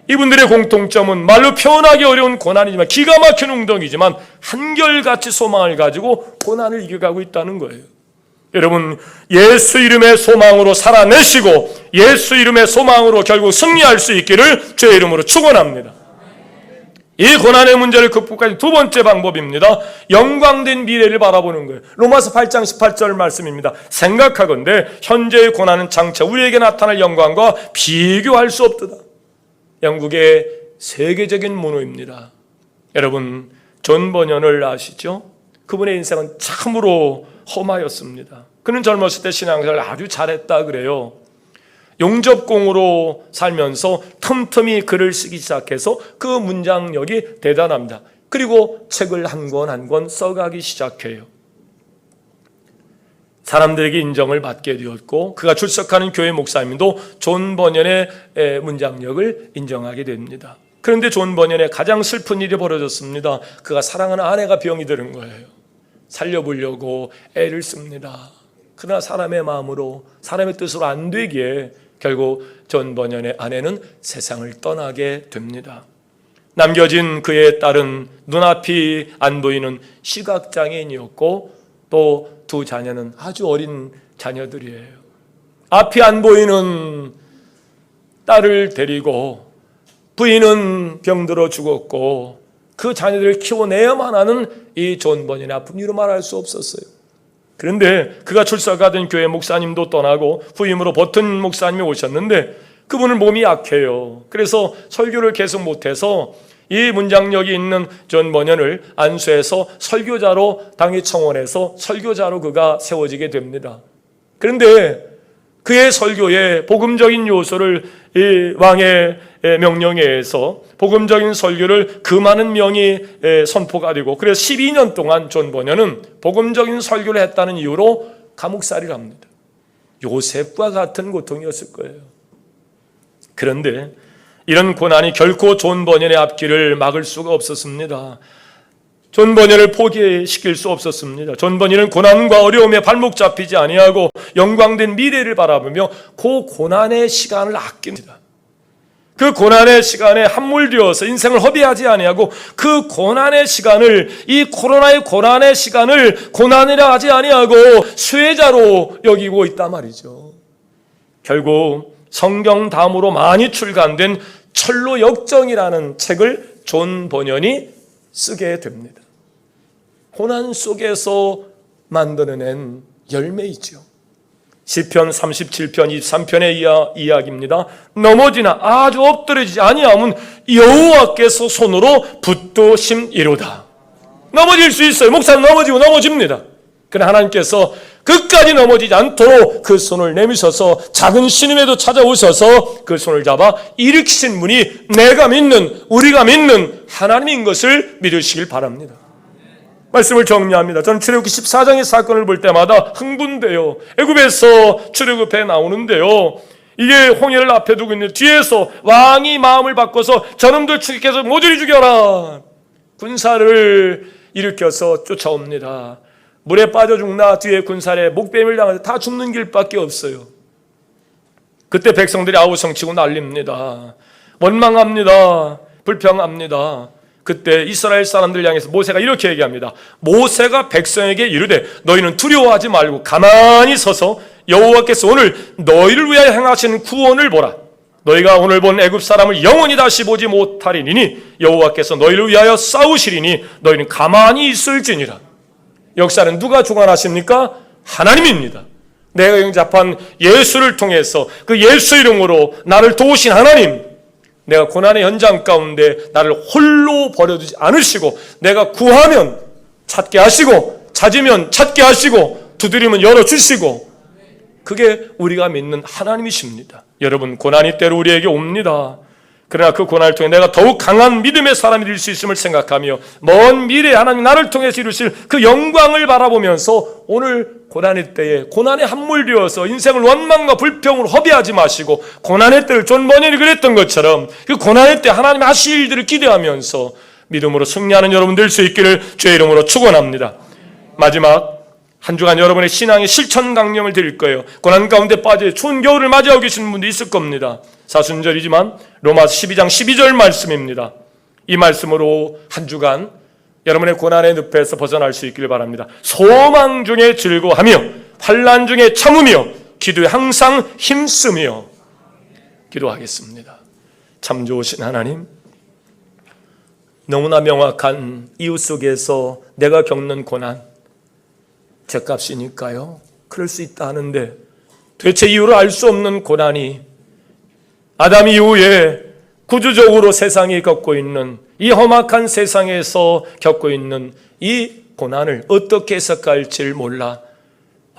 이분들의 공통점은 말로 표현하기 어려운 고난이지만, 기가 막힌 웅덩이지만 한결같이 소망을 가지고 고난을 이겨가고 있다는 거예요. 여러분, 예수 이름의 소망으로 살아내시고 예수 이름의 소망으로 결국 승리할 수 있기를 주의 이름으로 축원합니다. 이 고난의 문제를 극복하는 두 번째 방법입니다. 영광된 미래를 바라보는 거예요. 로마서 8장 18절 말씀입니다. 생각하건대 현재의 고난은 장차 우리에게 나타날 영광과 비교할 수 없도다. 영국의 세계적인 문호입니다. 여러분, 존 버년을 아시죠? 그분의 인생은 참으로 험하였습니다. 그는 젊었을 때 신앙생활을 아주 잘했다 그래요. 용접공으로 살면서 틈틈이 글을 쓰기 시작해서 그 문장력이 대단합니다. 그리고 책을 한 권 한 권 써가기 시작해요. 사람들에게 인정을 받게 되었고, 그가 출석하는 교회 목사님도 존 버년의 문장력을 인정하게 됩니다. 그런데 존 버년의 가장 슬픈 일이 벌어졌습니다. 그가 사랑하는 아내가 병이 드는 거예요. 살려보려고 애를 씁니다. 그러나 사람의 마음으로, 사람의 뜻으로 안 되기에 결국 존 버년의 아내는 세상을 떠나게 됩니다. 남겨진 그의 딸은 눈앞이 안 보이는 시각장애인이었고, 또 두 자녀는 아주 어린 자녀들이에요. 앞이 안 보이는 딸을 데리고 부인은 병들어 죽었고, 그 자녀들을 키워내야만 하는 이 존 버년의 아픔, 이루 말할 수 없었어요. 그런데 그가 출석하던 교회 목사님도 떠나고 후임으로 버튼 목사님이 오셨는데 그분은 몸이 약해요. 그래서 설교를 계속 못해서 이 문장력이 있는 존 버년을 안수해서 설교자로, 당의 청원에서 설교자로 그가 세워지게 됩니다. 그런데 그의 설교에 복음적인 요소를, 이 왕의 명령에 의해서 복음적인 설교를 그 많은 명이 선포가 되고, 그래서 12년 동안 존 버년은 복음적인 설교를 했다는 이유로 감옥살이를 합니다. 요셉과 같은 고통이었을 거예요. 그런데 이런 고난이 결코 존 버년의 앞길을 막을 수가 없었습니다. 존 버년을 포기시킬 수 없었습니다. 존 버년은 고난과 어려움에 발목 잡히지 아니하고 영광된 미래를 바라보며 그 고난의 시간을 아낍니다. 그 고난의 시간에 함몰되어서 인생을 허비하지 아니하고 그 고난의 시간을, 이 코로나의 고난의 시간을 고난이라 하지 아니하고 수혜자로 여기고 있단 말이죠. 결국 성경 다음으로 많이 출간된 철로 역정이라는 책을 존 버년이 쓰게 됩니다. 고난 속에서 만들어낸 열매이죠. 시편 37편 23편의 이야기입니다. 넘어지나 아주 엎드러지지 아니하면 여호와께서 손으로 붙드심이로다. 넘어질 수 있어요. 목사는 넘어지고 넘어집니다. 그러나 하나님께서 끝까지 넘어지지 않도록 그 손을 내미셔서 작은 신음에도 찾아오셔서 그 손을 잡아 일으키신 분이 내가 믿는, 우리가 믿는 하나님인 것을 믿으시길 바랍니다. 말씀을 정리합니다. 저는 출애굽기 14장의 사건을 볼 때마다 흥분돼요. 애굽에서 출애굽해 나오는데요, 이게 홍해를 앞에 두고 있는 뒤에서 왕이 마음을 바꿔서 저놈들 출입해서 모조리 죽여라, 군사를 일으켜서 쫓아옵니다. 물에 빠져 죽나 뒤에 군사에 목뱀을 당해서 다 죽는 길밖에 없어요. 그때 백성들이 아우성치고 난립니다. 원망합니다. 불평합니다. 그때 이스라엘 사람들 향해서 모세가 이렇게 얘기합니다. 모세가 백성에게 이르되 너희는 두려워하지 말고 가만히 서서 여호와께서 오늘 너희를 위하여 행하시는 구원을 보라. 너희가 오늘 본 애굽 사람을 영원히 다시 보지 못하리니 여호와께서 너희를 위하여 싸우시리니 너희는 가만히 있을지니라. 역사는 누가 주관하십니까? 하나님입니다. 내가 영접한 예수를 통해서 그 예수 이름으로 나를 도우신 하나님, 내가 고난의 현장 가운데 나를 홀로 버려두지 않으시고, 내가 구하면 찾게 하시고 찾으면 찾게 하시고 두드리면 열어주시고, 그게 우리가 믿는 하나님이십니다. 여러분, 고난이 때로 우리에게 옵니다. 그러나 그 고난을 통해 내가 더욱 강한 믿음의 사람이 될 수 있음을 생각하며 먼 미래에 하나님 나를 통해서 이루실 그 영광을 바라보면서 오늘 고난의 때에 고난에 함몰되어서 인생을 원망과 불평으로 허비하지 마시고, 고난의 때를 존 버니이 그랬던 것처럼 그 고난의 때 하나님 하실 일들을 기대하면서 믿음으로 승리하는 여러분 될 수 있기를 주의 이름으로 축원합니다. 마지막 한 주간 여러분의 신앙의 실천 강령을 드릴 거예요. 고난 가운데 빠져 추운 겨울을 맞이하고 계시는 분도 있을 겁니다. 사순절이지만 로마서 12장 12절 말씀입니다. 이 말씀으로 한 주간 여러분의 고난의 늪에서 벗어날 수 있기를 바랍니다. 소망 중에 즐거워하며 환난 중에 참으며 기도에 항상 힘쓰며 기도하겠습니다. 참 좋으신 하나님, 너무나 명확한 이유 속에서 내가 겪는 고난, 죗값이니까요, 그럴 수 있다 하는데 도대체 이유를 알 수 없는 고난이 아담 이후에 구주적으로 세상이 겪고 있는 이 험악한 세상에서 겪고 있는 이 고난을 어떻게 해석할지를 몰라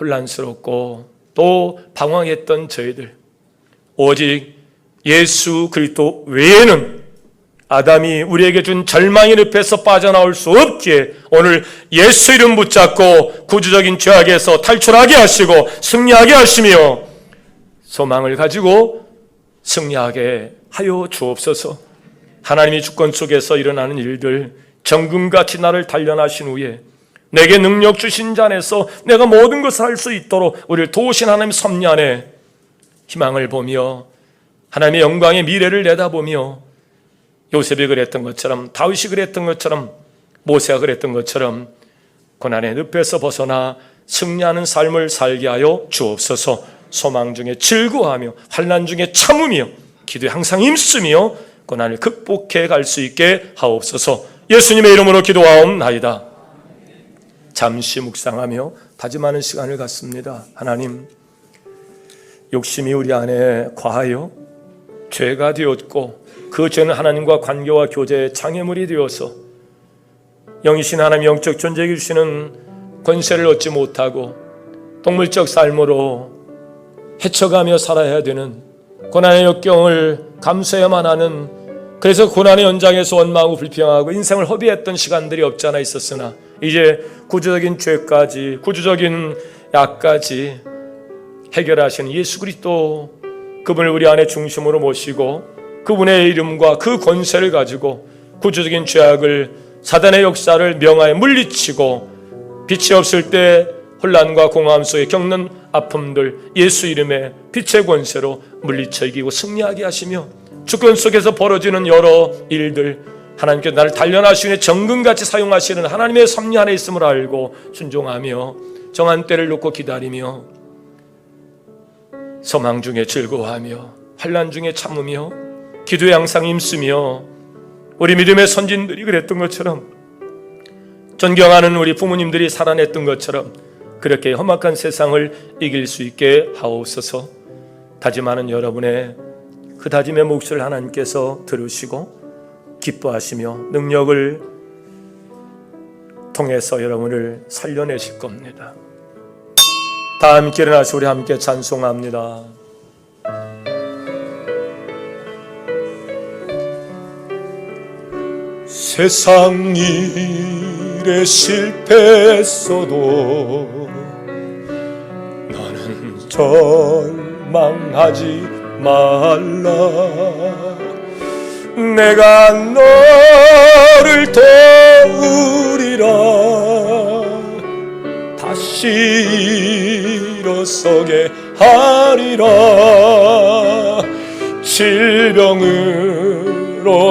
혼란스럽고 또 방황했던 저희들, 오직 예수 그리스도 외에는 아담이 우리에게 준 절망의 늪에서 빠져나올 수 없기에 오늘 예수 이름 붙잡고 구주적인 죄악에서 탈출하게 하시고 승리하게 하시며 소망을 가지고 승리하게 하여 주옵소서. 하나님이 주권 속에서 일어나는 일들, 정금같이 나를 단련하신 후에 내게 능력 주신 자 안에서 내가 모든 것을 할 수 있도록 우리를 도우신 하나님 섭리 안에 희망을 보며 하나님의 영광의 미래를 내다보며 요셉이 그랬던 것처럼, 다윗이 그랬던 것처럼, 모세가 그랬던 것처럼 고난의 늪에서 벗어나 승리하는 삶을 살게 하여 주옵소서. 소망 중에 즐거워하며 환난 중에 참으며 기도에 항상 힘쓰며 고난을 극복해 갈 수 있게 하옵소서. 예수님의 이름으로 기도하옵나이다. 잠시 묵상하며 다짐하는 시간을 갖습니다. 하나님, 욕심이 우리 안에 과하여 죄가 되었고 그 죄는 하나님과 관계와 교제의 장애물이 되어서 영이신 하나님 영적 존재해 주시는 권세를 얻지 못하고 동물적 삶으로 헤쳐가며 살아야 되는 고난의 역경을 감수해야만 하는, 그래서 고난의 연장에서 원망하고 불평하고 인생을 허비했던 시간들이 없지 않아 있었으나 이제 구주적인 죄까지, 구주적인 약까지 해결하시는 예수 그리스도, 그분을 우리 안에 중심으로 모시고 그분의 이름과 그 권세를 가지고 구주적인 죄악을, 사단의 역사를 명하에 물리치고 빛이 없을 때 혼란과 공허함 속에 겪는 아픔들 예수 이름의 빛의 권세로 물리쳐 이기고 승리하게 하시며 주권 속에서 벌어지는 여러 일들, 하나님께서 나를 단련하시는 정금같이 사용하시는 하나님의 섭리 안에 있음을 알고 순종하며 정한 때를 놓고 기다리며 소망 중에 즐거워하며 환난 중에 참으며 기도에 항상 힘쓰며 우리 믿음의 선진들이 그랬던 것처럼, 존경하는 우리 부모님들이 살아냈던 것처럼 그렇게 험악한 세상을 이길 수 있게 하옵소서. 다짐하는 여러분의 그 다짐의 몫을 하나님께서 들으시고 기뻐하시며 능력을 통해서 여러분을 살려내실 겁니다. 다 함께 일어나서 우리 함께 찬송합니다. 세상이 일에 실패했어도 너는 절망하지 말라. 내가 너를 도우리라. 다시 일어서게 하리라. 질병으로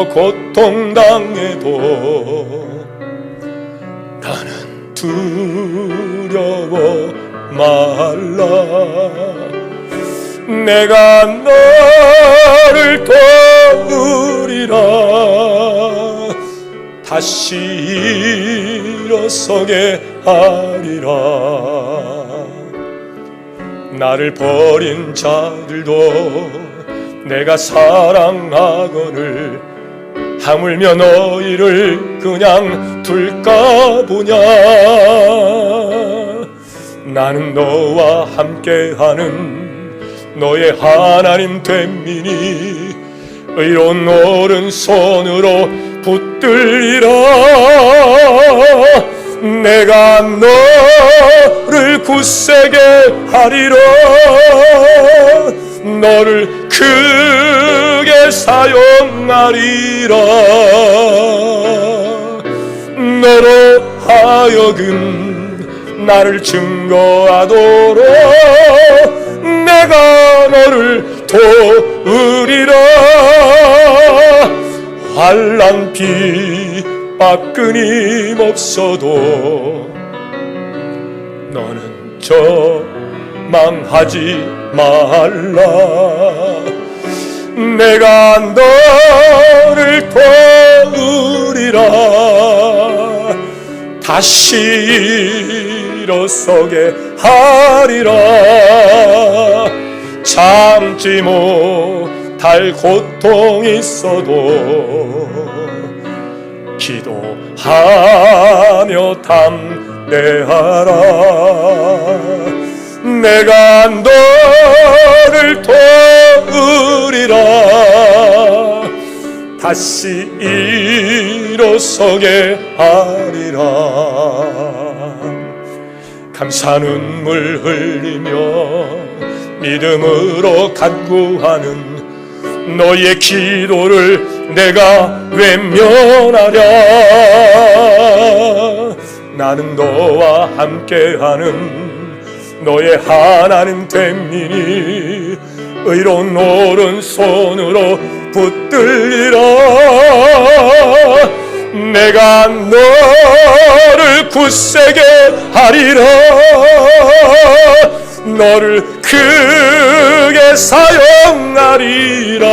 고통당해도 나는 두려워 말라. 내가 너를 도우리라. 다시 일어서게 하리라. 나를 버린 자들도 내가 사랑하거늘 하물며 너희를 그냥 둘까 보냐. 나는 너와 함께하는 너의 하나님 됨이니 의로운 오른손으로 붙들리라. 내가 너를 굳세게 하리라. 너를 크게 사용하리라. 너로 하여금 나를 증거하도록 내가 너를 도우리라. 환난 핍박 끊임없어도 너는 절망하지 말라. 내가 너를 도우리라. 다시 일어서게 하리라. 참지 못할 고통이 있어도 기도하며 담대하라. 내가 너를 도우리라. 다시 일어서게 하리라. 감사 눈물 흘리며 믿음으로 간구하는 너의 기도를 내가 외면하랴. 나는 너와 함께하는 너의 하나님 됨이니 의로운 오른손으로 붙들리라. 내가 너를 굳세게 하리라. 너를 크게 사용하리라.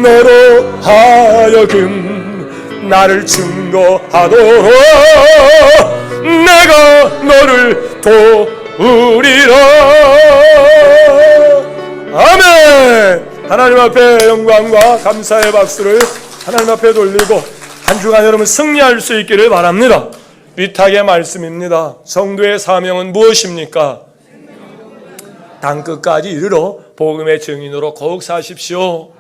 너로 하여금 나를 증거하도록 내가 너를 도우리라. 아멘. 하나님 앞에 영광과 감사의 박수를 하나님 앞에 돌리고 한 주간 여러분 승리할 수 있기를 바랍니다. 위탁의 말씀입니다. 성도의 사명은 무엇입니까? 땅끝까지 이르러 복음의 증인으로 거룩 사십시오.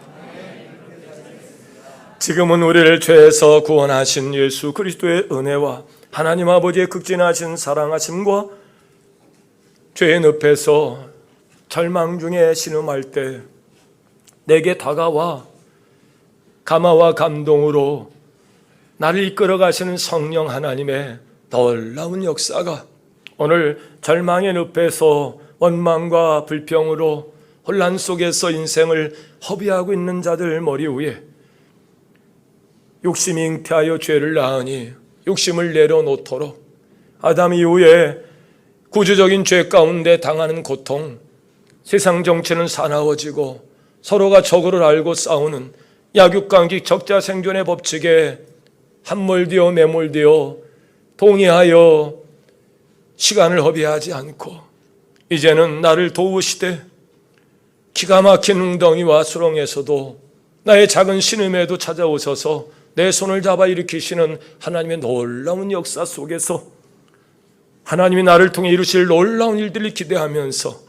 지금은 우리를 죄에서 구원하신 예수 그리스도의 은혜와 하나님 아버지의 극진하신 사랑하심과 죄의 늪에서 절망 중에 신음할 때 내게 다가와 감화와 감동으로 나를 이끌어 가시는 성령 하나님의 놀라운 역사가 오늘 절망의 늪에서 원망과 불평으로 혼란 속에서 인생을 허비하고 있는 자들 머리 위에 욕심이 잉태하여 죄를 낳으니 욕심을 내려놓도록 아담 이후에 구주적인 죄 가운데 당하는 고통, 세상 정치는 사나워지고 서로가 적을 알고 싸우는 약육강직 적자 생존의 법칙에 함몰되어 매몰되어 동의하여 시간을 허비하지 않고 이제는 나를 도우시되 기가 막힌 웅덩이와 수렁에서도 나의 작은 신음에도 찾아오셔서 내 손을 잡아 일으키시는 하나님의 놀라운 역사 속에서 하나님이 나를 통해 이루실 놀라운 일들을 기대하면서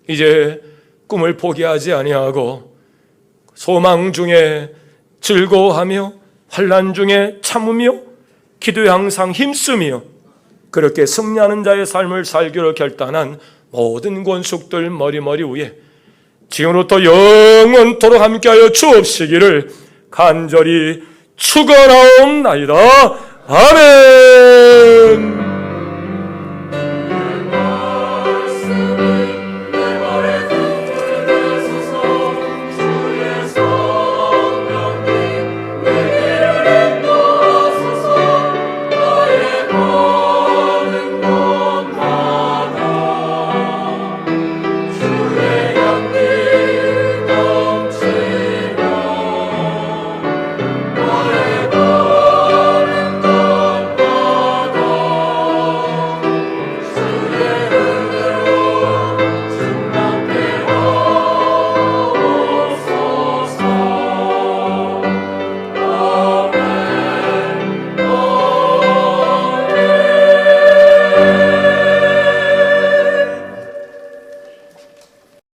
이제 꿈을 포기하지 아니하고 소망 중에 즐거워하며 환난 중에 참으며 기도에 항상 힘쓰며 그렇게 승리하는 자의 삶을 살기로 결단한 모든 권속들 머리머리 위에 지금부터 영원토록 함께하여 주옵시기를 간절히 축원하옵나이다. 아멘.